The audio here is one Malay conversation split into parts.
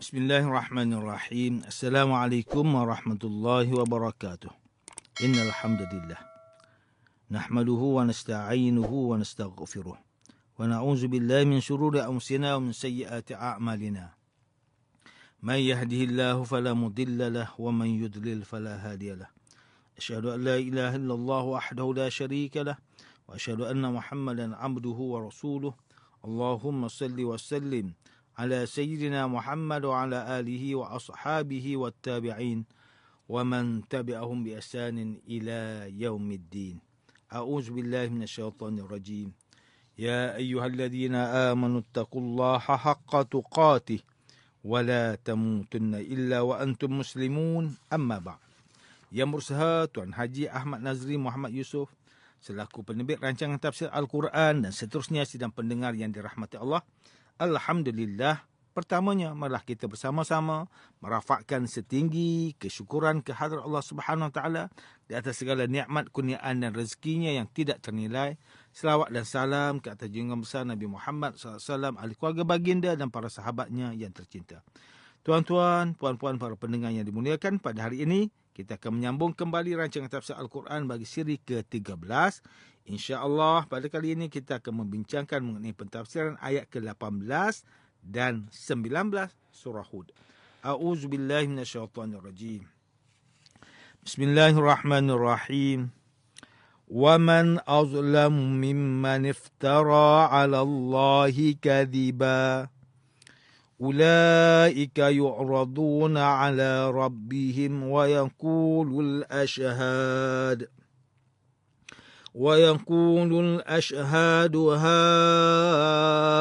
Bismillahirrahmanirrahim. Assalamualaikum warahmatullahi wabarakatuh. Innal hamdalillah nahmaduhu wa nasta'inuhu wa nastaghfiruh wa na'udzu billahi min shururi anfusina wa min sayyiati a'malina. Man yahdihillahu fala mudilla lahu wa man yudlil fala hadiya lahu. Asyhadu an la ilaha illallah wahdahu la syarika lahu wa asyhadu anna Muhammadan 'abduhu wa rasuluh. Allahumma salli wa sallim على سيدنا محمد وعلى آله وأصحابه والتابعين ومن تبعهم بإحسان إلى يوم الدين. أعوذ بالله من الشيطان الرجيم. يا أيها الذين آمنوا اتقوا الله حق تقاته ولا تموتن إلا وأنتم مسلمون. أما بعد. Yang berusaha Tuan Haji Ahmad Nazri Muhammad Yusof selaku penerbit rancangan tafsir Al-Quran dan seterusnya sidang pendengar yang dirahmati Allah. Alhamdulillah, pertamanya marilah kita bersama-sama merafakkan setinggi kesyukuran kehadrat Allah Subhanahu Wa Taala di atas segala nikmat, kurniaan dan rezekinya yang tidak ternilai. Selawat dan salam ke atas junjungan besar Nabi Muhammad SAW, ahli keluarga baginda dan para sahabatnya yang tercinta. Tuan-tuan, puan-puan, para pendengar yang dimuliakan, pada hari ini kita akan menyambung kembali rancangan tafsir Al-Quran bagi siri ke-13. InsyaAllah pada kali ini kita akan membincangkan mengenai pentafsiran ayat ke-18 dan 19 surah Hud. A'udzubillahi minasyaitonirrajim. Bismillahirrahmanirrahim. وَمَنْ أَظْلَمُ مِمَّنِ افْتَرَى عَلَى اللَّهِ كَذِبًا أُولَئِكَ يُعْرَضُونَ عَلَى رَبِّهِمْ ويقول الأشهاد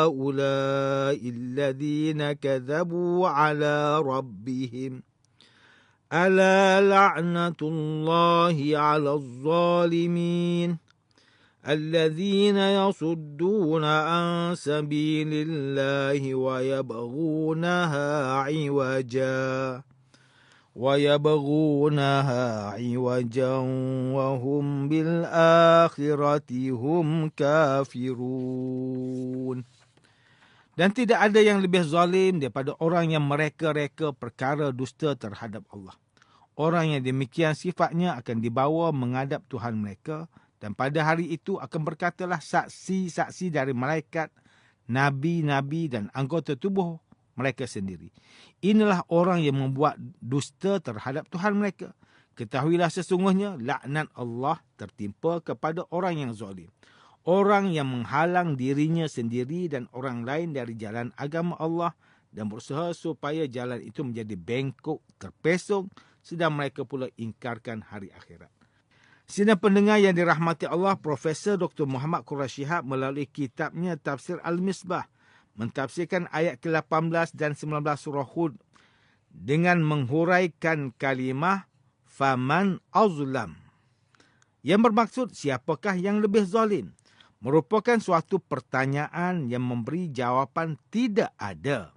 هؤلاء الذين كذبوا على ربهم ألا لعنة الله على الظالمين الذين يصدون عن سبيل الله ويبغونها عوجا وهم بالآخرة هم كافرون. Dan tidak ada yang lebih zalim daripada orang yang mereka-reka perkara dusta terhadap Allah. Orang yang demikian sifatnya akan dibawa menghadap Tuhan mereka, dan pada hari itu akan berkatalah saksi-saksi dari malaikat, nabi-nabi dan anggota tubuh mereka sendiri. Inilah orang yang membuat dusta terhadap Tuhan mereka. Ketahuilah sesungguhnya laknat Allah tertimpa kepada orang yang zalim. Orang yang menghalang dirinya sendiri dan orang lain dari jalan agama Allah dan berusaha supaya jalan itu menjadi bengkok, terpesong, sedang mereka pula ingkarkan hari akhirat. Sidang pendengar yang dirahmati Allah, Profesor Dr. Muhammad Quraish Shihab melalui kitabnya Tafsir Al-Misbah mentafsirkan ayat ke-18 dan 19 surah Hud dengan menghuraikan kalimah faman azlam, yang bermaksud siapakah yang lebih zalim, merupakan suatu pertanyaan yang memberi jawapan tidak ada.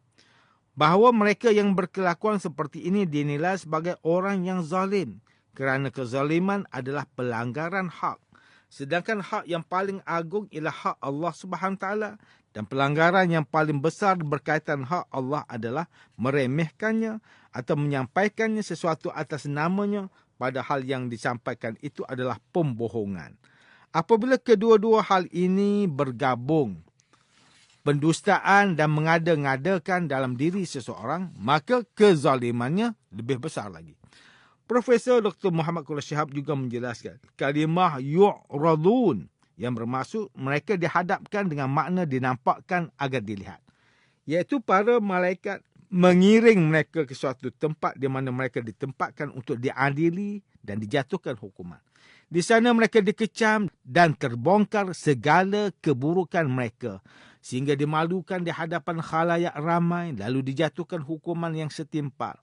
Bahawa mereka yang berkelakuan seperti ini dinilai sebagai orang yang zalim kerana kezaliman adalah pelanggaran hak. Sedangkan hak yang paling agung ialah hak Allah Subhanahu Taala, dan pelanggaran yang paling besar berkaitan hak Allah adalah meremehkannya atau menyampaikannya sesuatu atas namanya, padahal yang disampaikan itu adalah pembohongan. Apabila kedua-dua hal ini bergabung, pendustaan dan mengada-ngadakan dalam diri seseorang, maka kezalimannya lebih besar lagi. Profesor Dr. Muhammad Quraish Shihab juga menjelaskan kalimah yu'radun yang bermaksud mereka dihadapkan dengan makna dinampakkan agar dilihat, iaitu para malaikat mengiring mereka ke suatu tempat di mana mereka ditempatkan untuk diadili dan dijatuhkan hukuman. Di sana mereka dikecam dan terbongkar segala keburukan mereka sehingga dimalukan di hadapan khalayak ramai, lalu dijatuhkan hukuman yang setimpal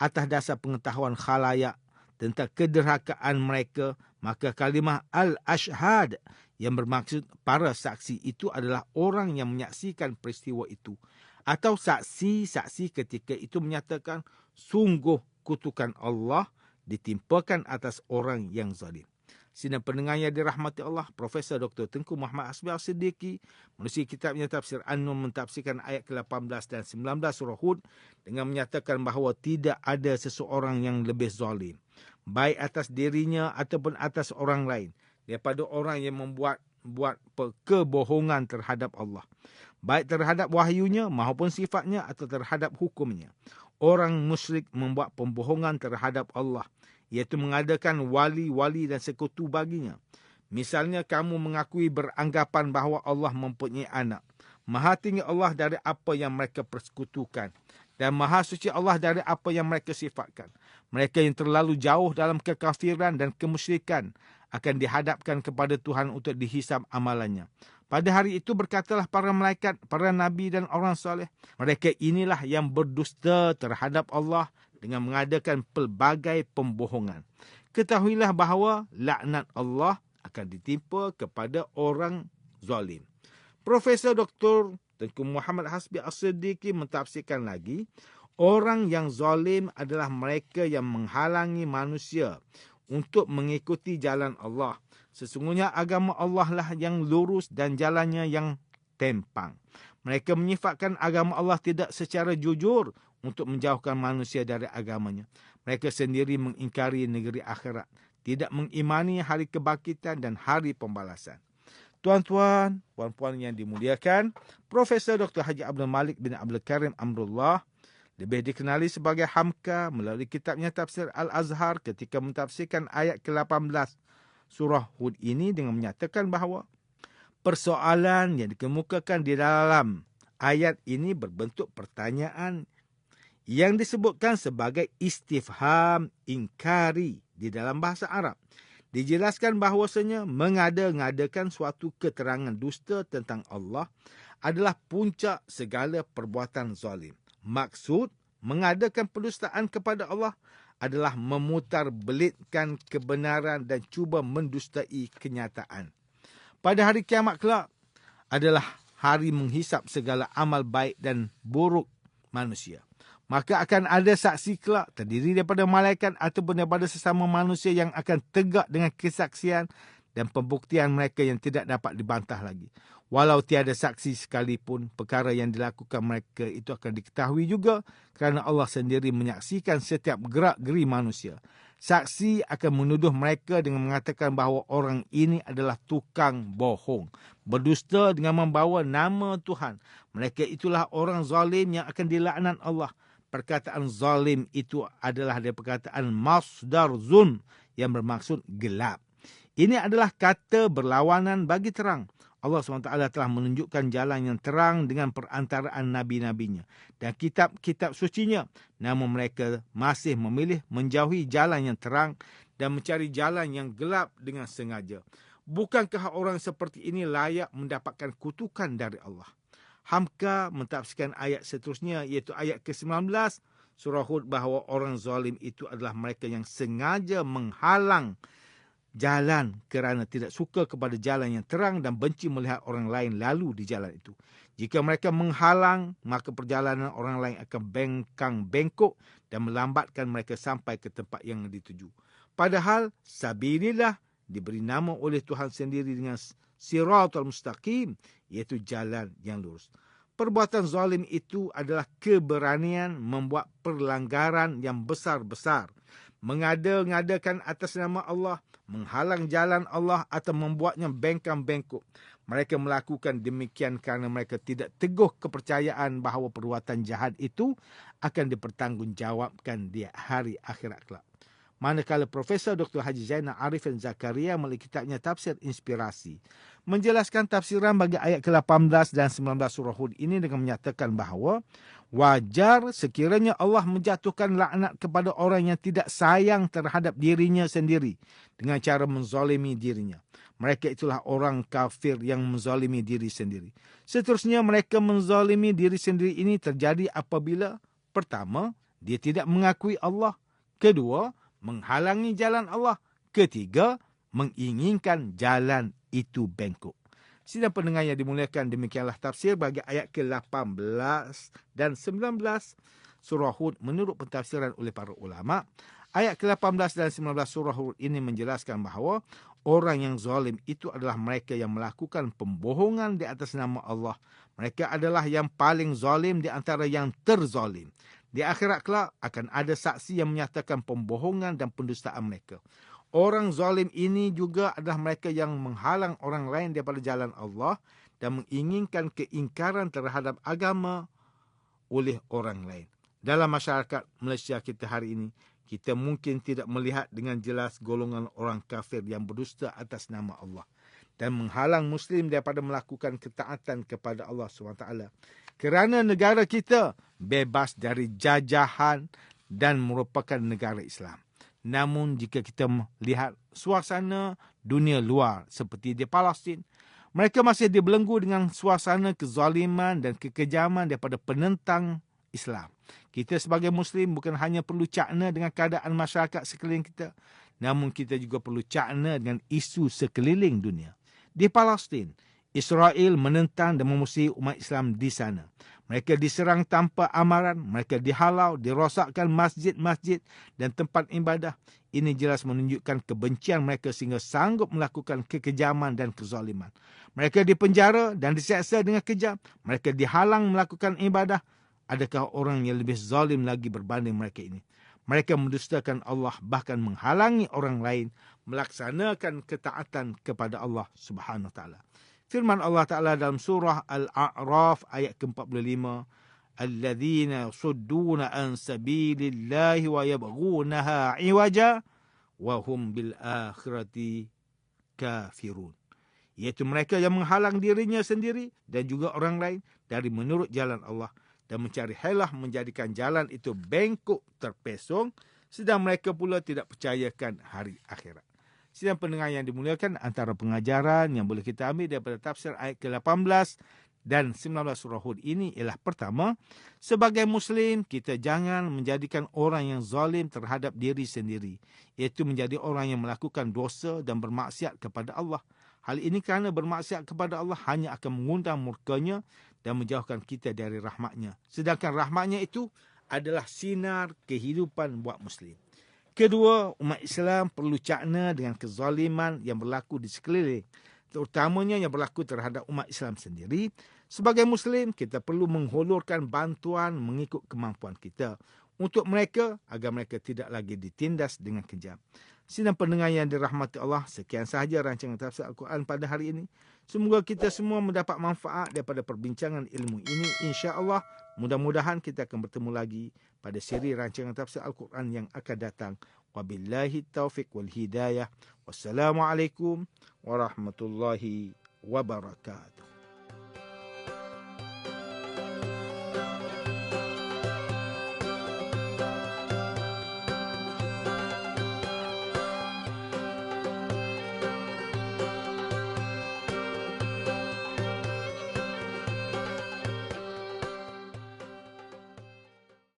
atas dasar pengetahuan khalayak tentang kederhakaan mereka. Maka kalimah al-ashhad yang bermaksud para saksi itu adalah orang yang menyaksikan peristiwa itu, atau saksi-saksi ketika itu menyatakan sungguh kutukan Allah ditimpakan atas orang yang zalim. Sidang pendengar yang dirahmati Allah, Profesor Dr. Tengku Muhammad Hasbi As-Siddiqui menerusi kitabnya Tafsir An-Nur mentafsirkan ayat ke-18 dan 19 surah Hud dengan menyatakan bahawa tidak ada seseorang yang lebih zalim, baik atas dirinya ataupun atas orang lain, daripada orang yang membuat kebohongan terhadap Allah, baik terhadap wahyunya maupun sifatnya atau terhadap hukumnya. Orang musyrik membuat pembohongan terhadap Allah, iaitu mengadakan wali-wali dan sekutu baginya. Misalnya kamu mengakui beranggapan bahawa Allah mempunyai anak. Maha tinggi Allah dari apa yang mereka persekutukan, dan maha suci Allah dari apa yang mereka sifatkan. Mereka yang terlalu jauh dalam kekafiran dan kemusyrikan akan dihadapkan kepada Tuhan untuk dihisab amalannya. Pada hari itu berkatalah para malaikat, para nabi dan orang soleh, mereka inilah yang berdusta terhadap Allah dengan mengadakan pelbagai pembohongan. Ketahuilah bahawa laknat Allah akan ditimpa kepada orang zalim. Profesor Dr. Tengku Muhammad Hasbi As-Siddiqui mentafsirkan lagi, orang yang zalim adalah mereka yang menghalangi manusia untuk mengikuti jalan Allah. Sesungguhnya agama Allah lah yang lurus dan jalannya yang tempang. Mereka menyifatkan agama Allah tidak secara jujur untuk menjauhkan manusia dari agamanya. Mereka sendiri mengingkari negeri akhirat, tidak mengimani hari kebangkitan dan hari pembalasan. Tuan-tuan, puan-puan yang dimuliakan, Profesor Dr. Haji Abdul Malik bin Abdul Karim Amrullah, lebih dikenali sebagai Hamka, melalui kitabnya Tafsir Al-Azhar ketika mentafsirkan ayat ke-18 surah Hud ini dengan menyatakan bahawa persoalan yang dikemukakan di dalam ayat ini berbentuk pertanyaan yang disebutkan sebagai istifham inkari di dalam bahasa Arab. Dijelaskan bahawasanya mengada-ngadakan suatu keterangan dusta tentang Allah adalah puncak segala perbuatan zalim. Maksud mengadakan pendustaan kepada Allah adalah memutarbelitkan kebenaran dan cuba mendustai kenyataan. Pada hari kiamat kelak adalah hari menghisap segala amal baik dan buruk manusia. Maka akan ada saksi kelak terdiri daripada malaikat ataupun daripada sesama manusia yang akan tegak dengan kesaksian dan pembuktian mereka yang tidak dapat dibantah lagi. Walau tiada saksi sekalipun, perkara yang dilakukan mereka itu akan diketahui juga kerana Allah sendiri menyaksikan setiap gerak-geri manusia. Saksi akan menuduh mereka dengan mengatakan bahawa orang ini adalah tukang bohong, berdusta dengan membawa nama Tuhan. Mereka itulah orang zalim yang akan dilaknat Allah. Perkataan zalim itu adalah dari perkataan masdar zun yang bermaksud gelap. Ini adalah kata berlawanan bagi terang. Allah SWT telah menunjukkan jalan yang terang dengan perantaraan nabi-nabinya dan kitab-kitab sucinya. Namun mereka masih memilih menjauhi jalan yang terang dan mencari jalan yang gelap dengan sengaja. Bukankah orang seperti ini layak mendapatkan kutukan dari Allah? Hamka mentafsirkan ayat seterusnya, iaitu ayat ke-19 surah Hud, bahawa orang zalim itu adalah mereka yang sengaja menghalang jalan kerana tidak suka kepada jalan yang terang dan benci melihat orang lain lalu di jalan itu. Jika mereka menghalang, maka perjalanan orang lain akan bengkang-bengkok dan melambatkan mereka sampai ke tempat yang dituju. Padahal sabilillah diberi nama oleh Tuhan sendiri dengan Siratul Mustaqim, iaitu jalan yang lurus. Perbuatan zalim itu adalah keberanian membuat perlanggaran yang besar-besar, mengada-ngadakan atas nama Allah, menghalang jalan Allah atau membuatnya bengkang-bengkok. Mereka melakukan demikian kerana mereka tidak teguh kepercayaan bahawa perbuatan jahat itu akan dipertanggungjawabkan di hari akhirat kelak. Manakala Profesor Dr. Haji Zainal Arifin Zakaria melalui kitabnya Tafsir Inspirasi menjelaskan tafsiran bagi ayat ke-18 dan 19 surah Hud ini dengan menyatakan bahawa wajar sekiranya Allah menjatuhkan laknat kepada orang yang tidak sayang terhadap dirinya sendiri dengan cara menzalimi dirinya. Mereka itulah orang kafir yang menzalimi diri sendiri. Seterusnya mereka menzalimi diri sendiri ini terjadi apabila pertama, dia tidak mengakui Allah. Kedua, menghalangi jalan Allah. Ketiga, menginginkan jalan itu bengkok. Sidang pendengar yang dimuliakan, demikianlah tafsir bagi ayat ke-18 dan 19 surah Hud menurut pentafsiran oleh para ulama. Ayat ke-18 dan 19 surah Hud ini menjelaskan bahawa Orang yang zalim itu adalah mereka yang melakukan pembohongan di atas nama Allah. Mereka adalah yang paling zalim di antara yang terzalim. Di akhirat kelak akan ada saksi yang menyatakan pembohongan dan pendustaan mereka. Orang zalim ini juga adalah mereka yang menghalang orang lain daripada jalan Allah dan menginginkan keingkaran terhadap agama oleh orang lain. Dalam masyarakat Malaysia kita hari ini, kita mungkin tidak melihat dengan jelas golongan orang kafir yang berdusta atas nama Allah dan menghalang Muslim daripada melakukan ketaatan kepada Allah SWT. Kerana negara kita bebas dari jajahan dan merupakan negara Islam. Namun jika kita melihat suasana dunia luar seperti di Palestin, mereka masih dibelenggu dengan suasana kezaliman dan kekejaman daripada penentang Islam. Kita sebagai Muslim bukan hanya perlu cakna dengan keadaan masyarakat sekeliling kita, namun kita juga perlu cakna dengan isu sekeliling dunia. Di Palestin, Israel menentang dan memusuhi umat Islam di sana. Mereka diserang tanpa amaran, mereka dihalau, dirosakkan masjid-masjid dan tempat ibadah. Ini jelas menunjukkan kebencian mereka sehingga sanggup melakukan kekejaman dan kezaliman. Mereka dipenjara dan diseksa dengan kejam. Mereka dihalang melakukan ibadah. Adakah orang yang lebih zalim lagi berbanding mereka ini? Mereka mendustakan Allah, bahkan menghalangi orang lain melaksanakan ketaatan kepada Allah Subhanahu Wa Taala. Firman Allah Ta'ala dalam surah Al-A'raf ayat ke-45, Alladzina sudduna an sabilillahi wa yabghunaha iwaja wa hum bil akhirati kafirun. Iaitu mereka yang menghalang dirinya sendiri dan juga orang lain dari menurut jalan Allah dan mencari helah menjadikan jalan itu bengkok terpesong, sedang mereka pula tidak percayakan hari akhirat. Sidang pendengar yang dimuliakan, antara pengajaran yang boleh kita ambil daripada tafsir ayat ke-18 dan 19 surah Hud ini ialah pertama, sebagai Muslim kita jangan menjadikan orang yang zalim terhadap diri sendiri, iaitu menjadi orang yang melakukan dosa dan bermaksiat kepada Allah. Hal ini kerana bermaksiat kepada Allah hanya akan mengundang murkanya dan menjauhkan kita dari rahmatnya. Sedangkan rahmatnya itu adalah sinar kehidupan buat Muslim. Kedua, umat Islam perlu cakna dengan kezaliman yang berlaku di sekeliling, terutamanya yang berlaku terhadap umat Islam sendiri. Sebagai Muslim, kita perlu menghulurkan bantuan mengikut kemampuan kita untuk mereka agar mereka tidak lagi ditindas dengan kejam. Sidang pendengar yang dirahmati Allah, sekian sahaja rancangan tafsir Al-Quran pada hari ini. Semoga kita semua mendapat manfaat daripada perbincangan ilmu ini. InsyaAllah, mudah-mudahan kita akan bertemu lagi pada siri rancangan tafsir Al-Quran yang akan datang. Wabillahi taufiq wal hidayah. Wassalamualaikum warahmatullahi wabarakatuh.